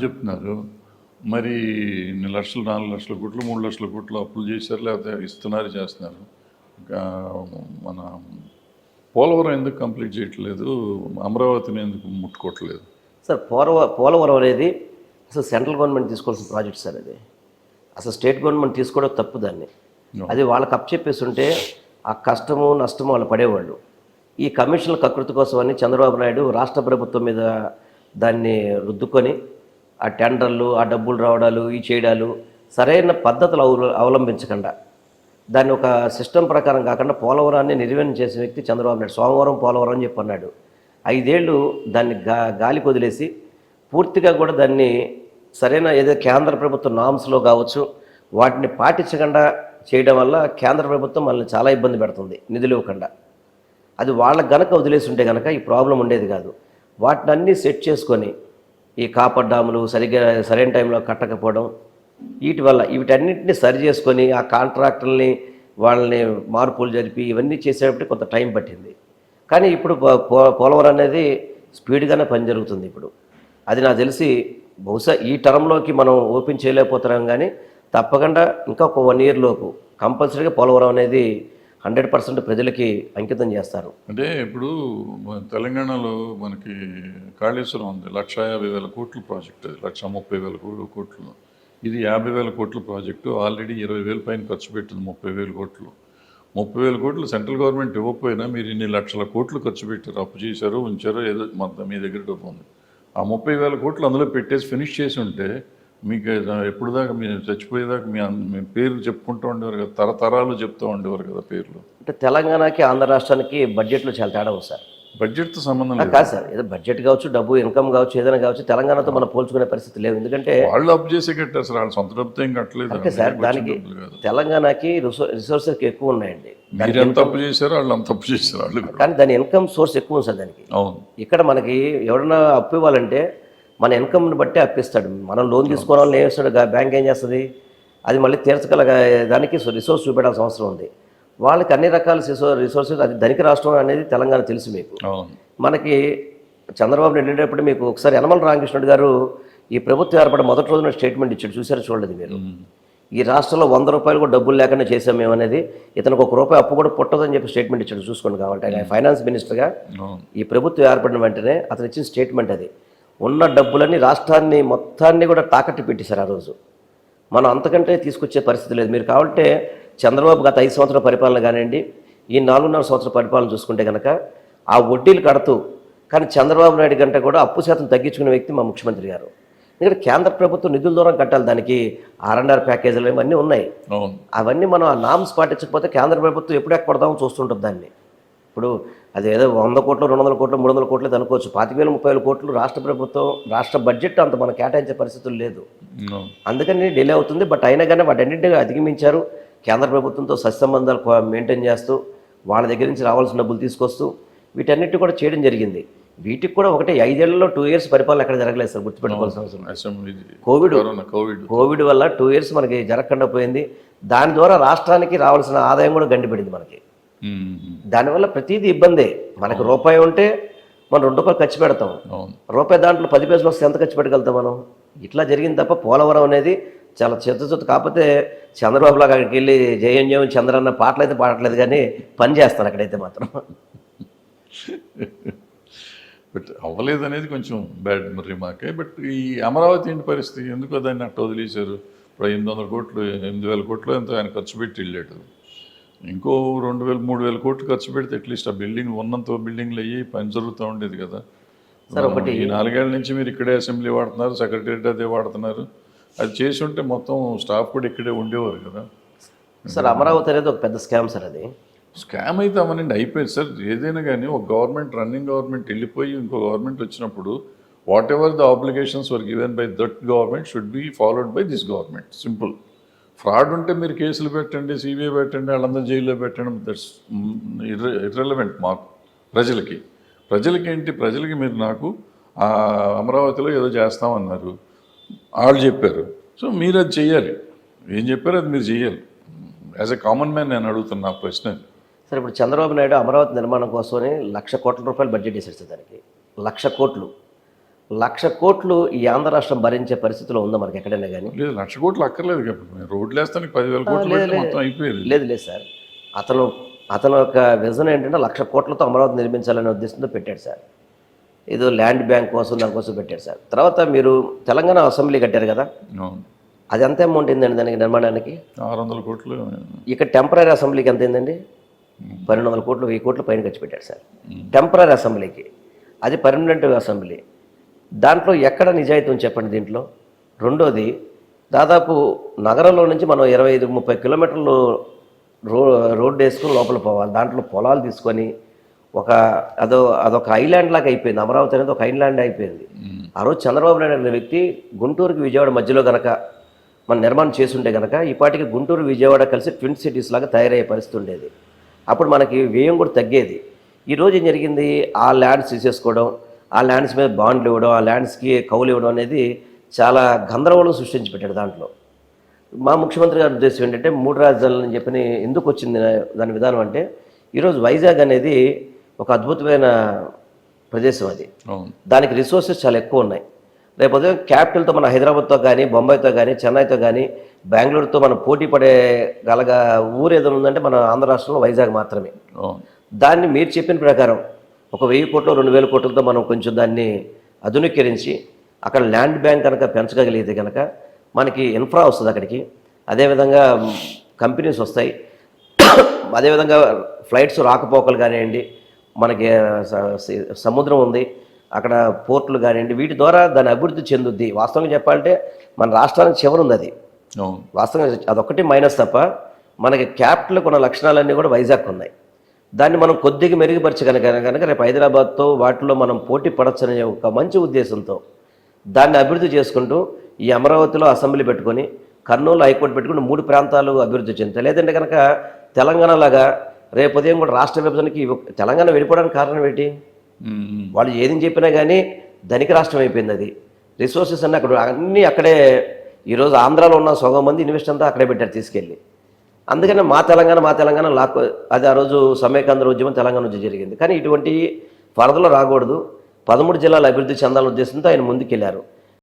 చెప్తున్నారు. మరి ఇన్ని లక్షలు, 4,00,000 కోట్లు, 3,00,000 కోట్లు అప్పులు చేశారు, లేకపోతే ఇస్తున్నారు, చేస్తున్నారు. ఇంకా మన పోలవరం ఎందుకు కంప్లీట్ చేయట్లేదు? అమరావతిని ఎందుకు ముట్టుకోవట్లేదు? సార్ పోలవరం అనేది అసలు సెంట్రల్ గవర్నమెంట్ తీసుకోవాల్సిన ప్రాజెక్ట్ సార్. అది అసలు స్టేట్ గవర్నమెంట్ తీసుకోవడం తప్పు దాన్ని. అది వాళ్ళకి అప్పచెప్పేస్తుంటే ఆ కష్టము నష్టము వాళ్ళు పడేవాళ్ళు. ఈ కమిషన్ల కకృతి కోసమని చంద్రబాబు నాయుడు రాష్ట్ర ప్రభుత్వం మీద దాన్ని రుద్దుకొని ఆ టెండర్లు, ఆ డబ్బులు రావడాలు, ఈ చేయడాలు సరైన పద్ధతులు అవలంబించకుండా దాన్ని ఒక సిస్టమ్ ప్రకారం కాకుండా పోలవరాన్ని నిర్వహణ చేసిన వ్యక్తి చంద్రబాబు నాయుడు. సోమవారం పోలవరం అని చెప్పి అన్నాడు. 5 ఏళ్ళు దాన్ని గాలికి వదిలేసి పూర్తిగా కూడా దాన్ని సరైన ఏదో కేంద్ర ప్రభుత్వ నామ్స్లో కావచ్చు వాటిని పాటించకుండా చేయడం వల్ల కేంద్ర ప్రభుత్వం మనల్ని చాలా ఇబ్బంది పెడుతుంది నిధులు ఇవ్వకుండా. అది వాళ్ళకి గనక వదిలేసి ఉంటే కనుక ఈ ప్రాబ్లం ఉండేది కాదు. వాటిని అన్నీ సెట్ చేసుకొని ఈ కాపర్ డాములు సరైన టైంలో కట్టకపోవడం వీటి వల్ల వీటన్నింటినీ సరి చేసుకొని ఆ కాంట్రాక్టర్ని వాళ్ళని మార్పులు జరిపి ఇవన్నీ చేసేటప్పుడు కొంత టైం పట్టింది. కానీ ఇప్పుడు పోలవరం అనేది స్పీడ్గానే పని జరుగుతుంది. ఇప్పుడు అది నాకు తెలిసి బహుశా ఈ టర్మ్లోకి మనం ఓపెన్ చేయలేకపోతున్నాం, కానీ తప్పకుండా ఇంకా ఒక 1 year లోపు కంపల్సరీగా పోలవరం అనేది 100% ప్రజలకి అంకితం చేస్తారు. అంటే ఇప్పుడు తెలంగాణలో మనకి కాళేశ్వరం ఉంది, 1,50,000 కోట్ల ప్రాజెక్ట్. అది 1,30,000 కోట్లు. ఇది 50,000 కోట్ల ప్రాజెక్టు. ఆల్రెడీ 20,000 పైన ఖర్చు పెట్టింది. 30,000 కోట్లు. 30,000 కోట్లు సెంట్రల్ గవర్నమెంట్ ఇవ్వకపోయినా మీరు ఇన్ని లక్షల కోట్లు ఖర్చు పెట్టారు, అప్పు చేశారు, ఉంచారో ఏదో మొత్తం మీ దగ్గర డబ్బు ఉంది. ఆ 30,000 కోట్లు అందులో పెట్టేసి ఫినిష్ చేసి ఉంటే మీకు ఎప్పుడు దాకా మీరు చచ్చిపోయేదాకా మీ పేర్లు చెప్పుకుంటూ ఉండేవారు కదా, తరతరాలు చెప్తూ ఉండేవారు కదా పేర్లు. అంటే తెలంగాణకి ఆంధ్ర రాష్ట్రానికి బడ్జెట్లో చాలా తేడా ఉంది సార్. బడ్జెట్తో సంబంధం లేదు కాదు సార్, ఏదో బడ్జెట్ కావచ్చు, డబ్బు ఇన్కమ్ కావచ్చు, ఏదైనా కావచ్చు, తెలంగాణతో మనం పోల్చుకునే పరిస్థితి లేదు. ఎందుకంటే వాళ్ళు అప్పు చేసి కట్టారు సార్, వాళ్ళు సొంత డబ్బుతో ఏం కట్టలేదు. అంటే సార్ దానికి తెలంగాణకి రిసోర్సెస్ ఎక్కువ ఉన్నాయండి. మీరు ఎంత అప్పు చేశారో వాళ్ళు అంత అప్పు చేశారు వాళ్ళు, కానీ దాని ఇన్కమ్ సోర్స్ ఎక్కువ ఉంది సార్ దానికి. అవును. ఇక్కడ మనకి ఎవరైనా అప్పు ఇవ్వాలంటే మన ఇన్కమ్ని బట్టి అప్పిస్తాడు. మనం లోన్ తీసుకోవడం వల్ల ఏమిస్తాడు, బ్యాంక్ ఏం చేస్తుంది, అది మళ్ళీ తీర్చగల దానికి రిసోర్స్ చూపెట్టాల్సిన అవసరం ఉంది. వాళ్ళకి అన్ని రకాల రిసోర్సెస్, అది ధనిక రాష్ట్రం అనేది తెలంగాణ తెలుసు మీకు. మనకి చంద్రబాబు నాయుడు వెళ్ళేటప్పుడు మీకు ఒకసారి యనమల రామకృష్ణుడు గారు ఈ ప్రభుత్వం ఏర్పడి మొదటి రోజున స్టేట్మెంట్ ఇచ్చాడు, చూసారు చూడలేదు మీరు? ఈ రాష్ట్రంలో 100 రూపాయలు కూడా డబ్బులు లేకుండా చేసాం మేమనేది, ఇతనికి 1 రూపాయి అప్పు కూడా పుట్టదని చెప్పి స్టేట్మెంట్ ఇచ్చాడు. చూసుకోండి కావాలంటే ఆయన ఫైనాన్స్ మినిస్టర్గా ఈ ప్రభుత్వం ఏర్పడిన వెంటనే అతను ఇచ్చిన స్టేట్మెంట్ అది. ఉన్న డబ్బులన్నీ రాష్ట్రాన్ని మొత్తాన్ని కూడా తాకట్టు పెట్టేశారు ఆ రోజు. మనం అంతకంటే తీసుకొచ్చే పరిస్థితి లేదు. మీరు కావాలంటే చంద్రబాబు గత 5 సంవత్సరాల పరిపాలన కానివ్వండి, ఈ 4.5 సంవత్సరాల పరిపాలన చూసుకుంటే కనుక ఆ వడ్డీలు కడుతూ, కానీ చంద్రబాబు నాయుడు కంటే కూడా అప్పు శాతం తగ్గించుకునే వ్యక్తి మా ముఖ్యమంత్రి గారు. ఎందుకంటే కేంద్ర ప్రభుత్వం నిధుల దూరం కట్టాలి, దానికి R&R ప్యాకేజీలు ఇవన్నీ ఉన్నాయి. అవన్నీ మనం ఆ నామ్స్ పాటించకపోతే కేంద్ర ప్రభుత్వం ఎప్పుడు ఎక్కడదామో చూస్తుంటుంది దాన్ని. ఇప్పుడు అది ఏదో 100 కోట్లు, 200 కోట్లు, 300 కోట్లు అనుకోవచ్చు. 25,000, 30,000 కోట్లు రాష్ట్ర ప్రభుత్వం, రాష్ట్ర బడ్జెట్ అంత మనం కేటాయించే పరిస్థితులు లేదు. అందుకని డిలే అవుతుంది. బట్ అయినా కానీ వాటన్నింటినీ అధిగమించారు. కేంద్ర ప్రభుత్వంతో సత్సంబంధాలు మెయింటైన్ చేస్తూ వాళ్ళ దగ్గర నుంచి రావాల్సిన డబ్బులు తీసుకొస్తూ వీటన్నిటి కూడా చేయడం జరిగింది. వీటికి కూడా ఒకటే 5 ఏళ్లలో 2 years పరిపాలన ఎక్కడ జరగలేదు సార్, గుర్తుపెట్టుకోవాల్సిన అవసరం. కోవిడ్ వల్ల 2 years మనకి జరగకుండా పోయింది. దాని ద్వారా రాష్ట్రానికి రావాల్సిన ఆదాయం కూడా గండిపడింది మనకి. దానివల్ల ప్రతిదీ ఇబ్బందే. మనకి రూపాయి ఉంటే మనం 2 రూపాయలు ఖర్చు పెడతాం, రూపాయి దాంట్లో 10 పైసలు వస్తే ఎంత ఖర్చు పెట్టగలుగుతాం మనం? ఇట్లా జరిగింది తప్ప పోలవరం అనేది చాలా చిత్తశుద్ధి. కాకపోతే చంద్రబాబు లాగా అక్కడికి వెళ్ళి జయం జయం చంద్రన్న పాటలు అయితే పాడట్లేదు, కానీ పని చేస్తాను అక్కడైతే మాత్రం. బట్ అవ్వలేదు అనేది కొంచెం బ్యాడ్ రిమార్కే. బట్ ఈ అమరావతి ఏంటి పరిస్థితి? ఎందుకో దాన్ని అట్ట వదిలేశారు. ఇప్పుడు 800 కోట్లు, 8,000 కోట్లు ఎంతో ఆయన ఖర్చు పెట్టి వెళ్ళాడు. ఇంకో 2,000, 3,000 కోట్లు ఖర్చు పెడితే అట్లీస్ట్ ఆ బిల్డింగ్ ఉన్నంత బిల్డింగ్లు అయ్యి పని జరుగుతూ ఉండేది కదా. ఈ 4 ఏళ్ల నుంచి మీరు ఇక్కడే అసెంబ్లీ వాడుతున్నారు, సెక్రటరియట్ అదే వాడుతున్నారు. అది చేసి ఉంటే మొత్తం స్టాఫ్ కూడా ఇక్కడే ఉండేవారు కదా సార్. అమరావతి అనేది ఒక పెద్ద స్కామ్ సార్. అది స్కామ్ అయితే అవనండి, అయిపోయింది సార్. ఏదైనా కానీ ఒక గవర్నమెంట్, రన్నింగ్ గవర్నమెంట్ వెళ్ళిపోయి ఇంకో గవర్నమెంట్ వచ్చినప్పుడు what ever the obligations were given by that government should be followed by this government. Simple. Fraud ఉంటే మీరు కేసులు పెట్టండి, సిబిఐ పెట్టండి, వాళ్ళందరూ జైల్లో పెట్టండి. దట్స్ ఇర్రెలవెంట్ మాకు. ప్రజలకి మీరు నాకు అమరావతిలో ఏదో చేస్తామన్నారు, వాళ్ళు చెప్పారు. సో మీరు అది చెయ్యాలి. ఏం చెప్పారో అది మీరు చెయ్యాలి. యాజ్ ఎ కామన్ మ్యాన్ నేను అడుగుతున్నా ప్రశ్న. సార్ ఇప్పుడు చంద్రబాబు నాయుడు అమరావతి నిర్మాణం కోసమని 1,00,00,000 కోట్ల రూపాయలు బడ్జెట్ వేసేస్తారు. దానికి 1,00,00,000 కోట్లు. 1,00,000 కోట్లు ఈ ఆంధ్ర రాష్ట్రం భరించే పరిస్థితిలో ఉందా మనకి ఎక్కడైనా కానీ? లేదు 1,00,000 కోట్లు అక్కర్లేదు కాబట్టి రోడ్లు వేస్తానికి 10,000 కోట్లు లేదు, పెడితే లేదు. మొత్తం అయిపోయేది. లేదు సార్, అతను ఒక విజన్ ఏంటంటే 1,00,000 కోట్లతో అమరావతి నిర్మించాలనే ఉద్దేశంతో పెట్టాడు సార్. ఏదో ల్యాండ్ బ్యాంక్ కోసం దానికోసం పెట్టాడు సార్. తర్వాత మీరు తెలంగాణ అసెంబ్లీ కట్టారు కదా, అవును, అది ఎంత అమౌంట్ అయిందండి దానికి నిర్మాణానికి? 600 కోట్లు. ఇక్కడ టెంపరీ అసెంబ్లీకి ఎంత అయిందండి? 1,200 కోట్లు 1,000 కోట్ల పైన ఖర్చు పెట్టాడు సార్ టెంపరీ అసెంబ్లీకి. అది పర్మనెంట్ అసెంబ్లీ. దాంట్లో ఎక్కడ నిజాయితీ ఉంది చెప్పండి దీంట్లో? రెండోది, దాదాపు నగరంలో నుంచి మనం 25-30 కిలోమీటర్లు రోడ్డు వేసుకుని లోపల పోవాలి. దాంట్లో పొలాలు తీసుకొని అదొక ఐలాండ్ లాగా అయిపోయింది. అమరావతి అనేది ఒక ఐలాండ్ అయిపోయింది. ఆ రోజు చంద్రబాబు నాయుడు అనే వ్యక్తి గుంటూరుకి విజయవాడ మధ్యలో కనుక మన నిర్మాణం చేసుంటే కనుక ఈపాటికి గుంటూరు విజయవాడ కలిసి ట్విన్ సిటీస్ లాగా తయారయ్యే పరిస్థితి ఉండేది. అప్పుడు మనకి వ్యయం కూడా తగ్గేది. ఈరోజు ఏం జరిగింది? ఆ ల్యాండ్స్ తీసేసుకోవడం, ఆ ల్యాండ్స్ మీద బాండ్లు ఇవ్వడం, ఆ ల్యాండ్స్కి కౌలు ఇవ్వడం అనేది చాలా గందరగోళం సృష్టించి పెట్టాడు. దాంట్లో మా ముఖ్యమంత్రి గారి ఉద్దేశం ఏంటంటే 3 రాజధానులు అని చెప్పి ఎందుకు వచ్చింది దాని విధానం అంటే, ఈరోజు వైజాగ్ అనేది ఒక అద్భుతమైన ప్రదేశం. అది దానికి రిసోర్సెస్ చాలా ఎక్కువ ఉన్నాయి. రేపు ఉదయం క్యాపిటల్తో మన హైదరాబాద్తో కానీ, బొంబాయితో కానీ, చెన్నైతో కానీ, బెంగళూరుతో మనం పోటీ పడే ఊరు ఏదైనా ఉందంటే మన ఆంధ్ర రాష్ట్రంలో వైజాగ్ మాత్రమే. దాన్ని మీరు చెప్పిన ప్రకారం ఒక 1,000 కోట్లు 2,000 కోట్లతో మనం కొంచెం దాన్ని ఆధునీకరించి అక్కడ ల్యాండ్ బ్యాంక్ కనుక పెంచగలిగితే కనుక మనకి ఇన్ఫ్రా వస్తుంది అక్కడికి. అదేవిధంగా కంపెనీస్ వస్తాయి. అదేవిధంగా ఫ్లైట్స్ రాకపోకలు కానివ్వండి, మనకి సముద్రం ఉంది, అక్కడ పోర్టులు కానివ్వండి, వీటి ద్వారా దాని అభివృద్ధి చెందుద్ది. వాస్తవంగా చెప్పాలంటే మన రాష్ట్రానికి చివరి ఉంది అది. వాస్తవంగా అదొక్కటి మైనస్ తప్ప మనకి క్యాపిటల్ కొన్న లక్షణాలన్నీ కూడా వైజాగ్ ఉన్నాయి. దాన్ని మనం కొద్దిగా మెరుగుపరచగలిగాక రేపు హైదరాబాద్తో వాటిలో మనం పోటీ పడచ్చనే ఒక మంచి ఉద్దేశంతో దాన్ని అభివృద్ధి చేసుకుంటూ ఈ అమరావతిలో అసెంబ్లీ పెట్టుకొని, కర్నూలు హైకోర్టు పెట్టుకుని 3 ప్రాంతాలు అభివృద్ధి చెందుతాయి. లేదంటే కనుక తెలంగాణ లాగా రేపు ఉదయం కూడా రాష్ట్ర విభజనకి తెలంగాణ వెళ్ళిపోవడానికి కారణం ఏంటి? వాళ్ళు ఏదని చెప్పినా కానీ ధనిక రాష్ట్రం అయిపోయింది. అది రిసోర్సెస్ అన్నీ అన్నీ అక్కడే. ఈరోజు ఆంధ్రాలో ఉన్న సగం మంది ఇన్వెస్ట్ అంతా అక్కడే పెట్టారు తీసుకెళ్ళి. అందుకనే మా తెలంగాణ లాక్కో అది ఆ రోజు సమైకాంధ్ర ఉద్యమం తెలంగాణ నుంచి జరిగింది. కానీ ఇటువంటి వరదలు రాకూడదు, 13 జిల్లాల అభివృద్ధి చెందాలనే ఉద్దేశంతో ఆయన ముందుకెళ్లారు.